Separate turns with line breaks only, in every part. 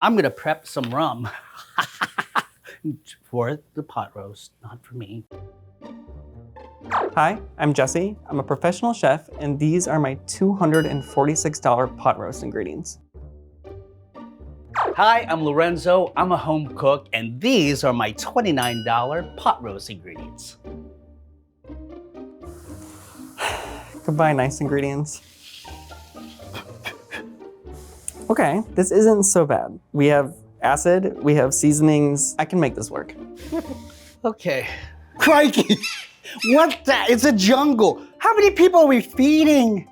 I'm gonna prep some rum for the pot roast, not for me.
Hi, I'm Jesse. I'm a professional chef, and these are my $246 pot roast ingredients.
Hi, I'm Lorenzo. I'm a home cook, and these are my $29 pot roast ingredients.
Goodbye, nice ingredients. Okay, this isn't so bad. We have acid, we have seasonings. I can make this work.
Okay. Crikey! What the? It's a jungle. How many people are we feeding?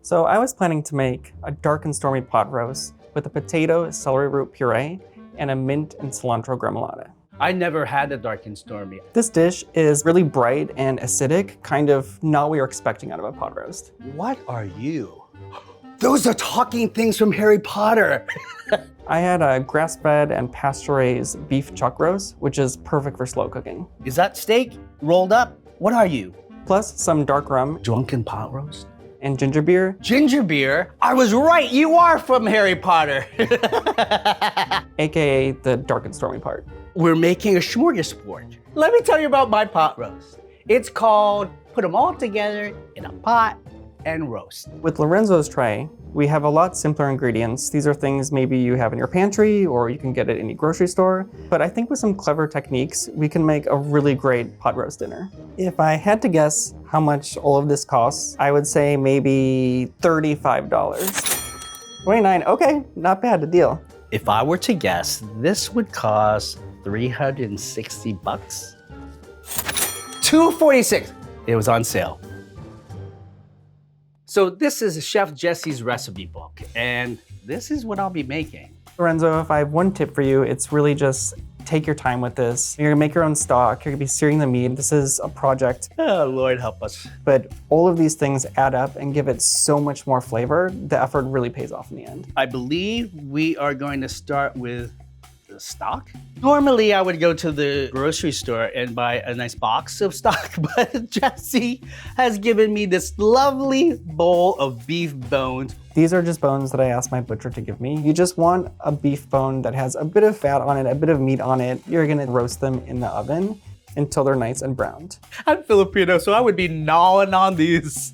So I was planning to make a dark and stormy pot roast with a potato celery root puree and a mint and cilantro gremolata.
I never had a dark and stormy.
This dish is really bright and acidic, kind of not what you're expecting out of a pot roast.
What are you? Those are talking things from Harry Potter.
I had a grass-fed and pasture-raised beef chuck roast, which is perfect for slow cooking.
Is that steak rolled up? What are you?
Plus some dark rum
Drunken pot roast?
and ginger beer,
Ginger beer? I was right, you are from Harry Potter.
aka the dark and stormy part.
We're making a smorgasbord. Let me tell you about my pot roast. It's called put them all together in a pot and roast.
With Lorenzo's tray, we have a lot simpler ingredients. These are things maybe you have in your pantry or you can get at any grocery store. But I think with some clever techniques, we can make a really great pot roast dinner. If I had to guess how much all of this costs, I would say maybe $35. $29, okay, not bad, a deal.
If I were to guess, this would cost 360 bucks. $246. It was on sale. So this is Chef Jesse's recipe book, and this is what I'll be making.
Lorenzo, if I have one tip for you, it's really just take your time with this. You're gonna make your own stock, you're gonna be searing the meat. This is a project.
Oh, Lord help us.
But all of these things add up and give it so much more flavor. The effort really pays off in the end.
I believe we are going to start with the stock. Normally, I would go to the grocery store and buy a nice box of stock, but Jesse has given me this lovely bowl of beef bones.
These are just bones that I asked my butcher to give me. You just want a beef bone that has a bit of fat on it, a bit of meat on it. You're gonna roast them in the oven until they're nice and browned.
I'm Filipino, so I would be gnawing on these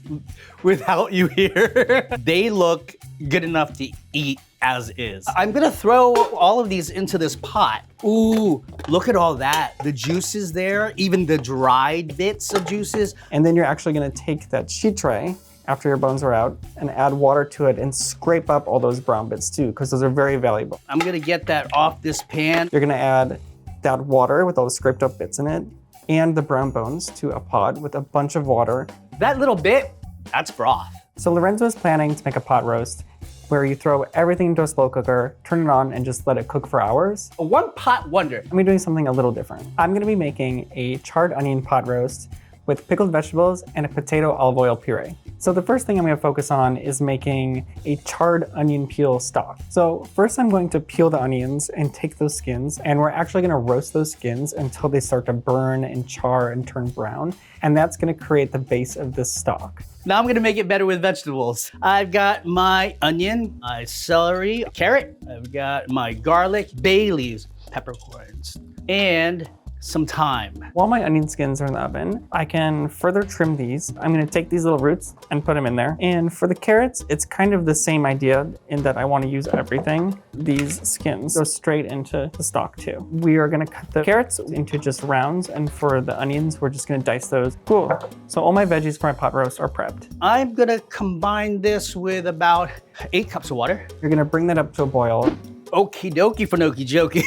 without you here. They look good enough to eat as is. I'm gonna throw all of these into this pot. Ooh, look at all that. The juices there, even the dried bits of juices.
And then you're actually gonna take that sheet tray after your bones are out and add water to it and scrape up all those brown bits too, because those are very valuable.
I'm gonna get that off this pan.
You're gonna add that water with all the scraped up bits in it and the brown bones to a pot with a bunch of water.
That little bit, that's broth.
So Lorenzo is planning to make a pot roast where you throw everything into a slow cooker, turn it on, and just let it cook for hours.
A one pot wonder.
I'm doing something a little different. I'm gonna be making a charred onion pot roast with pickled vegetables and a potato olive oil puree. So the first thing I'm gonna focus on is making a charred onion peel stock. So first I'm going to peel the onions and take those skins, and we're actually gonna roast those skins until they start to burn and char and turn brown. And that's gonna create the base of this stock.
Now I'm gonna make it better with vegetables. I've got my onion, my celery, carrot. I've got my garlic, bay leaves, peppercorns, and some thyme.
While my onion skins are in the oven, I can further trim these. I'm gonna take these little roots and put them in there. And for the carrots, it's kind of the same idea in that I wanna use everything. These skins go straight into the stock too. We are gonna cut the carrots into just rounds, and for the onions, we're just gonna dice those. Cool. So all my veggies for my pot roast are prepped.
I'm gonna combine this with about 8 cups of water.
You're gonna bring that up to a boil.
Okie dokie fanoki jokey.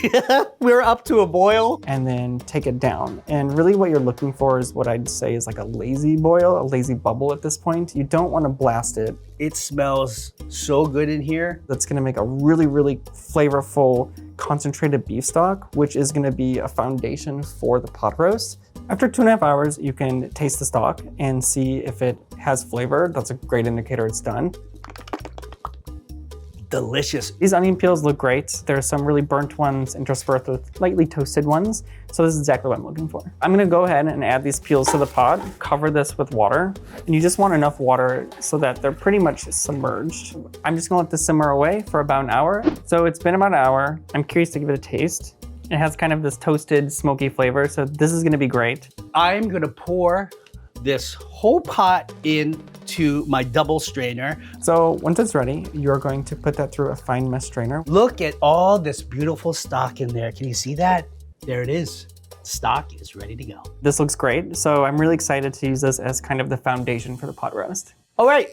We're up to a boil.
And then take it down. And really what you're looking for is what I'd say is like a lazy boil, a lazy bubble at this point. You don't want to blast it.
It smells so good in here.
That's gonna make a really, really flavorful, concentrated beef stock, which is gonna be a foundation for the pot roast. After 2.5 hours, you can taste the stock and see if it has flavor. That's a great indicator it's done.
delicious.
These onion peels look great. There's some really burnt ones interspersed with lightly toasted ones. So this is exactly what I'm looking for. I'm gonna go ahead and add these peels to the pot, cover this with water. And you just want enough water so that they're pretty much submerged. I'm just gonna let this simmer away for about an hour. So it's been about an hour. I'm curious to give it a taste. It has kind of this toasted, smoky flavor. So this is gonna be great.
I'm gonna pour this whole pot into my double strainer.
So once it's ready, you're going to put that through a fine mesh strainer.
Look at all this beautiful stock in there. Can you see that? There it is. Stock is ready to go.
This looks great. So I'm really excited to use this as kind of the foundation for the pot roast.
All right,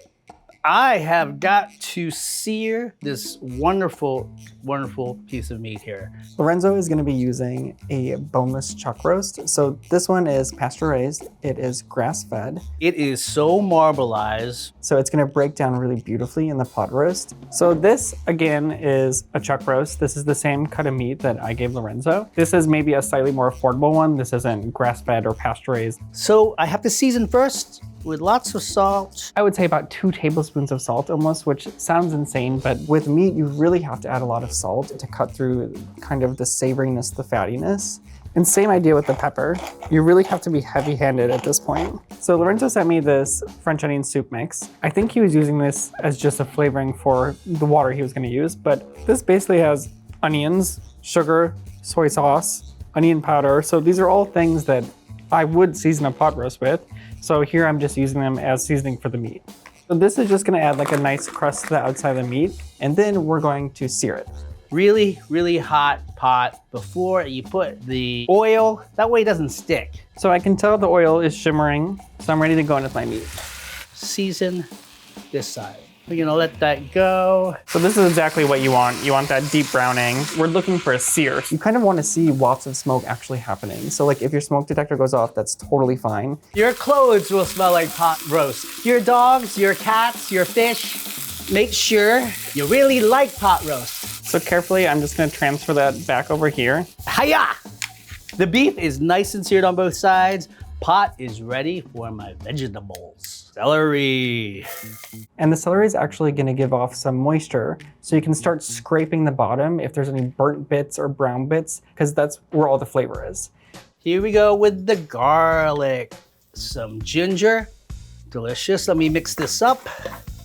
I have got to sear this wonderful, wonderful piece of meat here.
Lorenzo is going to be using a boneless chuck roast. So this one is pasture raised. It is grass fed.
It is so marbleized.
So it's going to break down really beautifully in the pot roast. So this again is a chuck roast. This is the same cut of meat that I gave Lorenzo. This is maybe a slightly more affordable one. This isn't grass fed or pasture raised.
So I have to season first with lots of salt.
I would say about 2 tablespoons of salt almost, which sounds insane, but with meat, you really have to add a lot of salt to cut through kind of the savoriness, the fattiness. And same idea with the pepper. You really have to be heavy-handed at this point. So Lorenzo sent me this French onion soup mix. I think he was using this as just a flavoring for the water he was gonna use, but this basically has onions, sugar, soy sauce, onion powder. So these are all things that I would season a pot roast with. So here I'm just using them as seasoning for the meat. So this is just gonna add like a nice crust to the outside of the meat, and then we're going to sear it.
Really, really hot pot before you put the oil. That way it doesn't stick.
So I can tell the oil is shimmering, so I'm ready to go in with my meat.
Season this side. We're gonna let that go.
So this is exactly what you want. You want that deep browning. We're looking for a sear. You kind of want to see wafts of smoke actually happening. So like if your smoke detector goes off, that's totally fine.
Your clothes will smell like pot roast. Your dogs, your cats, your fish. Make sure you really like pot roast.
So carefully, I'm just gonna transfer that back over here.
Hiya! The beef is nice and seared on both sides. Pot is ready for my vegetables. Celery.
And the celery is actually gonna give off some moisture, so you can start scraping the bottom if there's any burnt bits or brown bits, because that's where all the flavor is.
Here we go with the garlic. Some ginger. Delicious. Let me mix this up.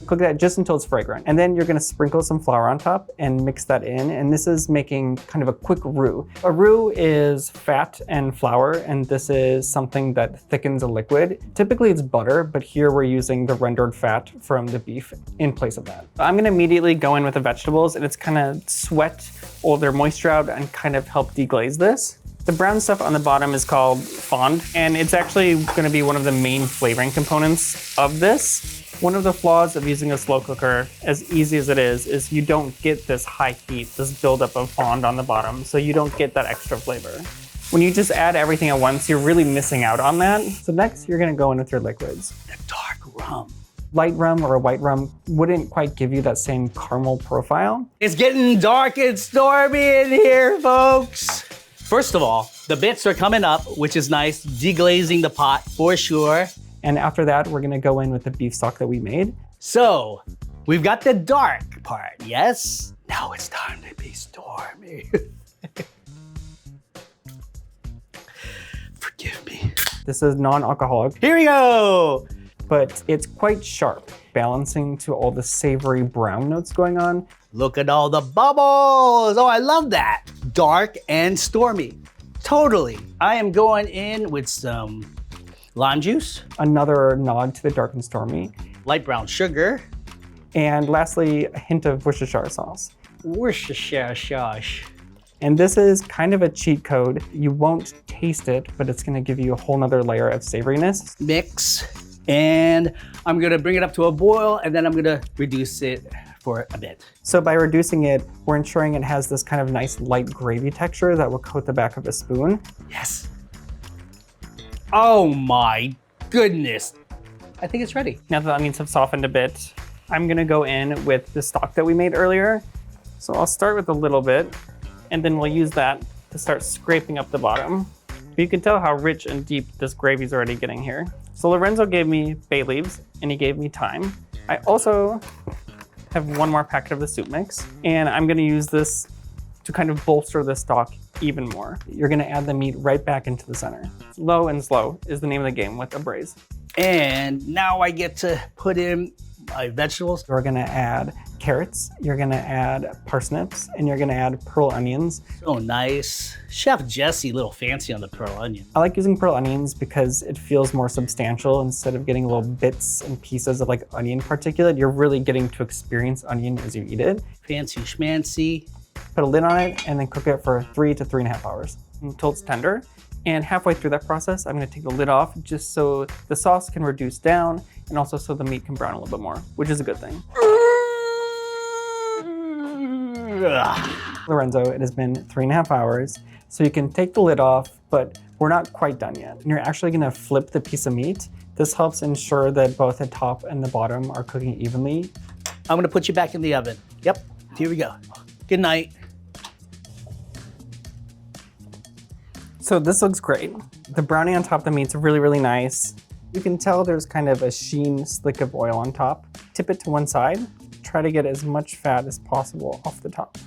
Cook that just until it's fragrant. And then you're gonna sprinkle some flour on top and mix that in. And this is making kind of a quick roux. A roux is fat and flour, and this is something that thickens a liquid. Typically it's butter, but here we're using the rendered fat from the beef in place of that. I'm gonna immediately go in with the vegetables, and it's gonna sweat all their moisture out and kind of help deglaze this. The brown stuff on the bottom is called fond, and it's actually gonna be one of the main flavoring components of this. One of the flaws of using a slow cooker, as easy as it is you don't get this high heat, this buildup of fond on the bottom, so you don't get that extra flavor. When you just add everything at once, you're really missing out on that. So next, you're gonna go in with your liquids.
The dark rum.
Light rum or a white rum wouldn't quite give you that same caramel profile.
It's getting dark and stormy in here, folks. First of all, the bits are coming up, which is nice, deglazing the pot for sure.
And after that, we're gonna go in with the beef stock that we made.
So, we've got the dark part, yes? Now it's time to be stormy. Forgive me.
This is non-alcoholic.
Here we go.
But it's quite sharp, balancing to all the savory brown notes going on.
Look at all the bubbles. Oh, I love that. Dark and stormy. Totally. I am going in with some lime juice.
Another nod to the dark and stormy.
Light brown sugar.
And lastly, a hint of Worcestershire sauce.
Worcestershire sauce.
And this is kind of a cheat code. You won't taste it, but it's gonna give you a whole nother layer of savoriness.
Mix. And I'm gonna bring it up to a boil, and then I'm gonna reduce it for a bit.
So by reducing it, we're ensuring it has this kind of nice light gravy texture that will coat the back of a spoon.
Yes. Oh my goodness. I think it's ready.
Now that the onions have softened a bit, I'm gonna go in with the stock that we made earlier. So I'll start with a little bit, and then we'll use that to start scraping up the bottom. But you can tell how rich and deep this gravy is already getting here. So Lorenzo gave me bay leaves, and he gave me thyme. I also have one more packet of the soup mix, and I'm gonna use this to kind of bolster the stock even more. You're gonna add the meat right back into the center. Low and slow is the name of the game with a braise.
And now I get to put in my vegetables.
We're gonna add carrots, you're gonna add parsnips, and you're gonna add pearl onions.
So nice. Chef Jesse, a little fancy on the pearl onion.
I like using pearl onions because it feels more substantial instead of getting little bits and pieces of like onion particulate. You're really getting to experience onion as you eat it.
Fancy schmancy.
Put a lid on it and then cook it for 3 to 3.5 hours until it's tender. And halfway through that process, I'm gonna take the lid off just so the sauce can reduce down and also so the meat can brown a little bit more, which is a good thing. Lorenzo, it has been 3.5 hours, so you can take the lid off, but we're not quite done yet. And you're actually gonna flip the piece of meat. This helps ensure that both the top and the bottom are cooking evenly.
I'm gonna put you back in the oven. Yep, here we go. Good night.
So this looks great. The browning on top of the meat's really, really nice. You can tell there's kind of a sheen slick of oil on top. Tip it to one side. Try to get as much fat as possible off the top.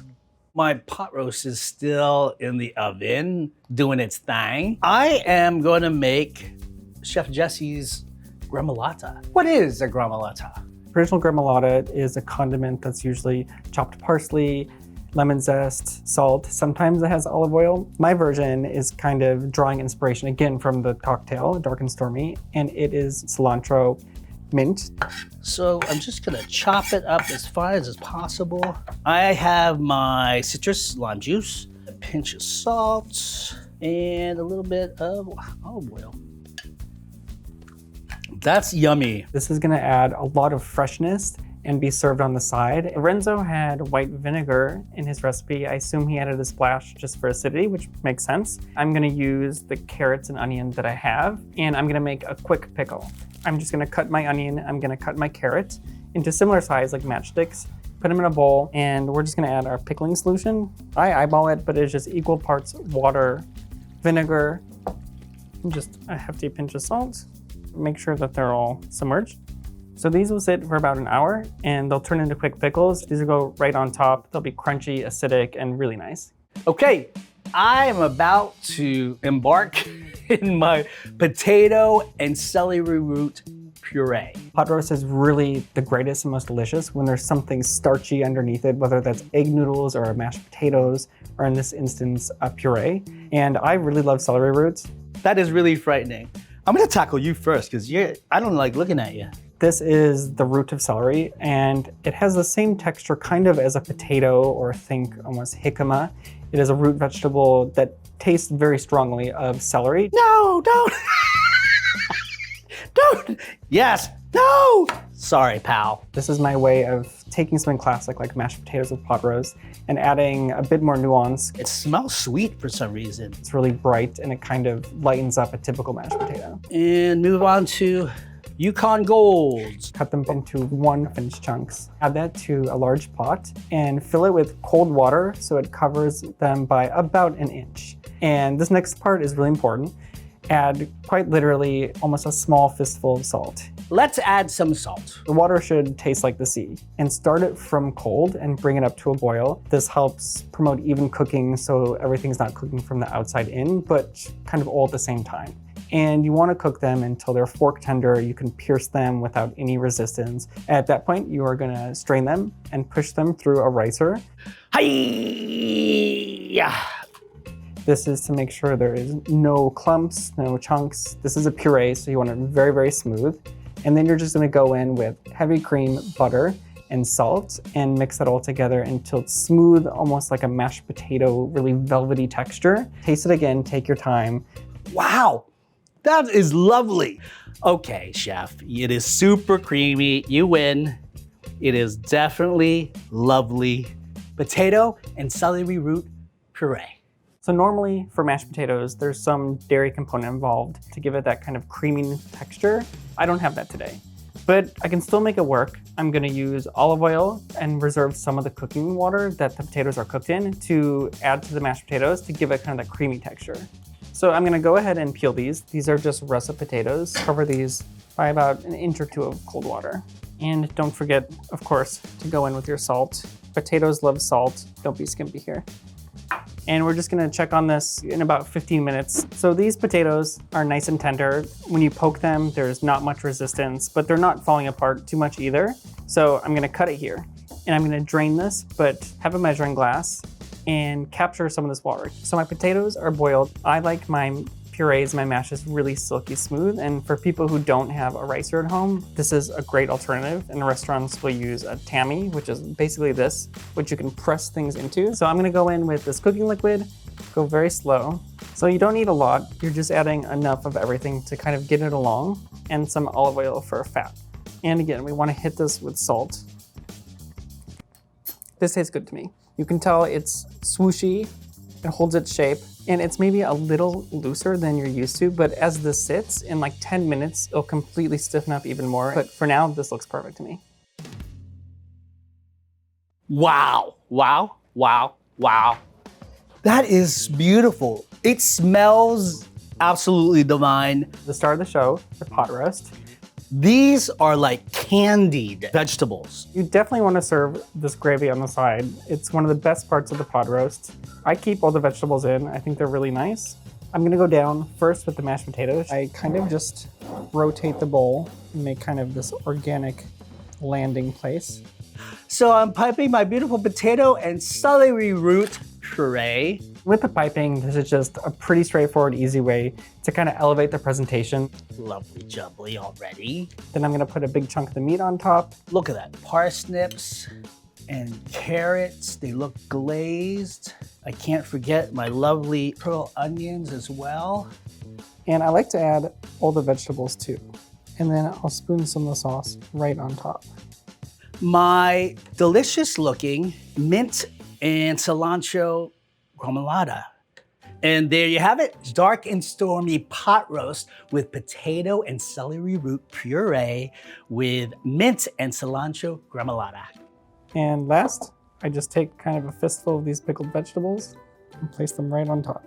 My pot roast is still in the oven, doing its thing. I am gonna make Chef Jesse's gremolata. What is a gremolata?
Original gremolata is a condiment that's usually chopped parsley, lemon zest, salt. Sometimes it has olive oil. My version is kind of drawing inspiration again from the cocktail, Dark and Stormy, and it is cilantro, mint.
So I'm just gonna chop it up as fine as possible. I have my citrus lime juice, a pinch of salt, and a little bit of olive oil. That's yummy.
This is gonna add a lot of freshness and be served on the side. Lorenzo had white vinegar in his recipe. I assume he added a splash just for acidity, which makes sense. I'm gonna use the carrots and onion that I have, and I'm gonna make a quick pickle. I'm just gonna cut my onion, I'm gonna cut my carrot into similar size like matchsticks, put them in a bowl, and we're just gonna add our pickling solution. I eyeball it, but it's just equal parts water, vinegar, and just a hefty pinch of salt. Make sure that they're all submerged. So these will sit for about an hour and they'll turn into quick pickles. These will go right on top. They'll be crunchy, acidic, and really nice.
Okay, I am about to embark in my potato and celery root puree.
Pot roast is really the greatest and most delicious when there's something starchy underneath it, whether that's egg noodles or mashed potatoes, or in this instance, a puree. And I really love celery roots.
That is really frightening. I'm gonna tackle you first because I don't like looking at you.
This is the root of celery, and it has the same texture kind of as a potato, or think almost jicama. It is a root vegetable that tastes very strongly of celery.
No, don't. Don't. Yes, no. Sorry, pal.
This is my way of taking something classic like mashed potatoes with pot roast and adding a bit more nuance.
It smells sweet for some reason.
It's really bright and it kind of lightens up a typical mashed potato.
And move on to Yukon Golds.
Cut them into 1-inch chunks. Add that to a large pot and fill it with cold water so it covers them by about 1 inch. And this next part is really important. Add quite literally almost a small fistful of salt.
Let's add some salt.
The water should taste like the sea, and start it from cold and bring it up to a boil. This helps promote even cooking so everything's not cooking from the outside in, but kind of all at the same time. And you want to cook them until they're fork tender. You can pierce them without any resistance. At that point, you are going to strain them and push them through a ricer.
Hi-ya!
This is to make sure there is no clumps, no chunks. This is a puree, so you want it very, very smooth. And then you're just gonna go in with heavy cream, butter, and salt, and mix that all together until it's smooth, almost like a mashed potato, really velvety texture. Taste it again, take your time.
Wow, that is lovely. Okay, chef, it is super creamy. You win. It is definitely lovely. Potato and celery root puree.
So normally for mashed potatoes, there's some dairy component involved to give it that kind of creamy texture. I don't have that today, but I can still make it work. I'm gonna use olive oil and reserve some of the cooking water that the potatoes are cooked in to add to the mashed potatoes to give it kind of that creamy texture. So I'm gonna go ahead and peel these. These are just russet potatoes. Cover these by about 1 inch or 2 of cold water. And don't forget, of course, to go in with your salt. Potatoes love salt. Don't be skimpy here. And we're just gonna check on this in about 15 minutes. So these potatoes are nice and tender. When you poke them, there's not much resistance, but they're not falling apart too much either. So I'm gonna cut it here. And I'm gonna drain this, but have a measuring glass and capture some of this water. So my potatoes are boiled. I like my purees, my mashes really silky smooth. And for people who don't have a ricer at home, this is a great alternative. And restaurants will use a tammy, which is basically this, which you can press things into. So I'm gonna go in with this cooking liquid, go very slow. So you don't need a lot. You're just adding enough of everything to kind of get it along, and some olive oil for fat. And again, we wanna hit this with salt. This tastes good to me. You can tell it's swooshy, it holds its shape, and it's maybe a little looser than you're used to, but as this sits, in like 10 minutes, it'll completely stiffen up even more. But for now, this looks perfect to me.
Wow, wow, wow, wow. That is beautiful. It smells absolutely divine.
The star of the show, the pot roast.
These are like candied vegetables.
You definitely want to serve this gravy on the side. It's one of the best parts of the pot roast. I keep all the vegetables in. I think they're really nice. I'm gonna go down first with the mashed potatoes. I kind of just rotate the bowl and make kind of this organic landing place.
So I'm piping my beautiful potato and celery root puree.
With the piping, this is just a pretty straightforward, easy way to kind of elevate the presentation.
Lovely jubbly already.
Then I'm gonna put a big chunk of the meat on top.
Look at that, parsnips and carrots. They look glazed. I can't forget my lovely pearl onions as well.
And I like to add all the vegetables too. And then I'll spoon some of the sauce right on top.
My delicious looking mint and cilantro gremolata. And there you have it, dark and stormy pot roast with potato and celery root puree with mint and cilantro gremolata.
And last, I just take kind of a fistful of these pickled vegetables and place them right on top.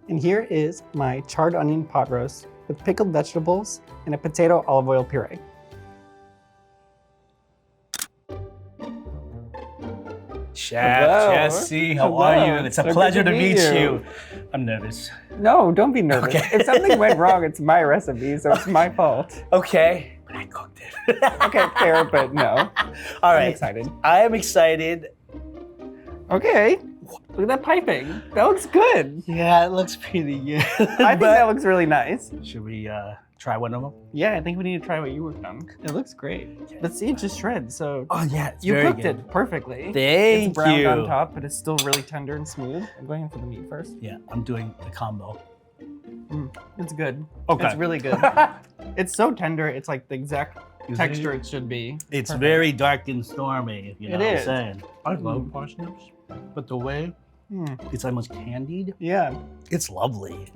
And here is my charred onion pot roast with pickled vegetables and a potato olive oil puree.
Chef
Hello.
Jesse, how
Hello.
are you? It's a
So
pleasure
good
to
to
meet
meet
you.
you.
I'm nervous.
No, don't be nervous.
Okay.
If something went wrong, it's my recipe, so it's my fault.
Okay, but I cooked it.
Okay, fair, but no.
All
I'm
right,
excited.
I am excited.
Okay. Look at that piping. That looks good.
Yeah, it looks pretty good.
I think that looks really nice.
Should we try one of them?
Yeah, I think we need to try what you worked on. It looks great. But see, it just shreds, so
Oh yeah, it's
you
very
cooked
good.
it perfectly.
Thank
It's browned
you.
on top, but it's still really tender and smooth. I'm going in for the meat first.
Yeah, I'm doing the combo.
It's good.
Okay.
It's really good. It's so tender, it's like the exact texture it should be.
It's
Perfect.
very dark and stormy, if you know
It
what
is.
I'm saying. I love parsnips, but the way it's almost candied,
Yeah.
it's lovely.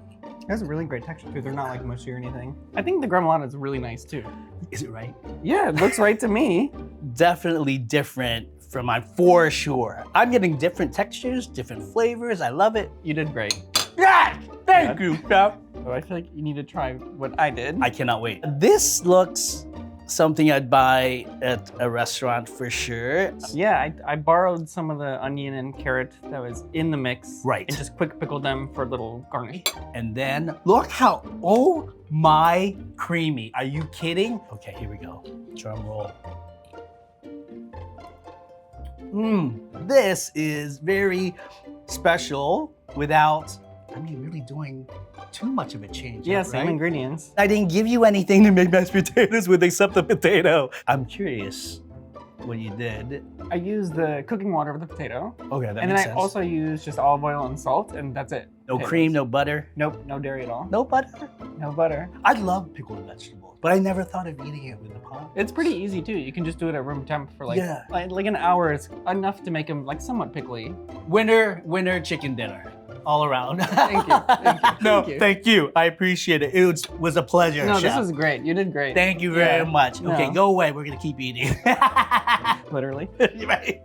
It has a really great texture too. They're not like mushy or anything. I think the gremolata is really nice too.
Is it right?
Yeah, it looks right to me.
Definitely different from mine, for sure. I'm getting different textures, different flavors. I love it.
You did great.
Yeah, thank you, Chef.
So I feel like you need to try what I did.
I cannot wait. This looks something I'd buy at a restaurant for sure.
Yeah, I borrowed some of the onion and carrot that was in the mix.
Right.
And just quick pickled them for a little garnish.
And then look how, oh my creamy. Are you kidding? Okay, here we go. Drum roll. This is very special without, really doing too much of a change.
Yeah,
up,
same
right?
ingredients.
I didn't give you anything to make mashed potatoes with except the potato. I'm curious what you did.
I used the cooking water with the potato.
Okay, that
And then
makes
I
sense.
also used just olive oil and salt, and that's it.
No
Potatoes.
cream, no butter.
Nope, no dairy at all.
No butter?
No butter.
I love pickled vegetables, but I never thought of eating it with the pot.
It's pretty easy too. You can just do it at room temp for like,
Yeah.
like an hour. It's enough to make them like somewhat pickly.
Winter chicken dinner. All around.
Thank you. Thank you.
No,
Thank you.
thank you. I appreciate it. It was a pleasure,
No,
Chef.
this was great. You did great.
Thank you very
Yeah.
much. Okay,
No.
go away. We're gonna keep eating.
Literally.
Right.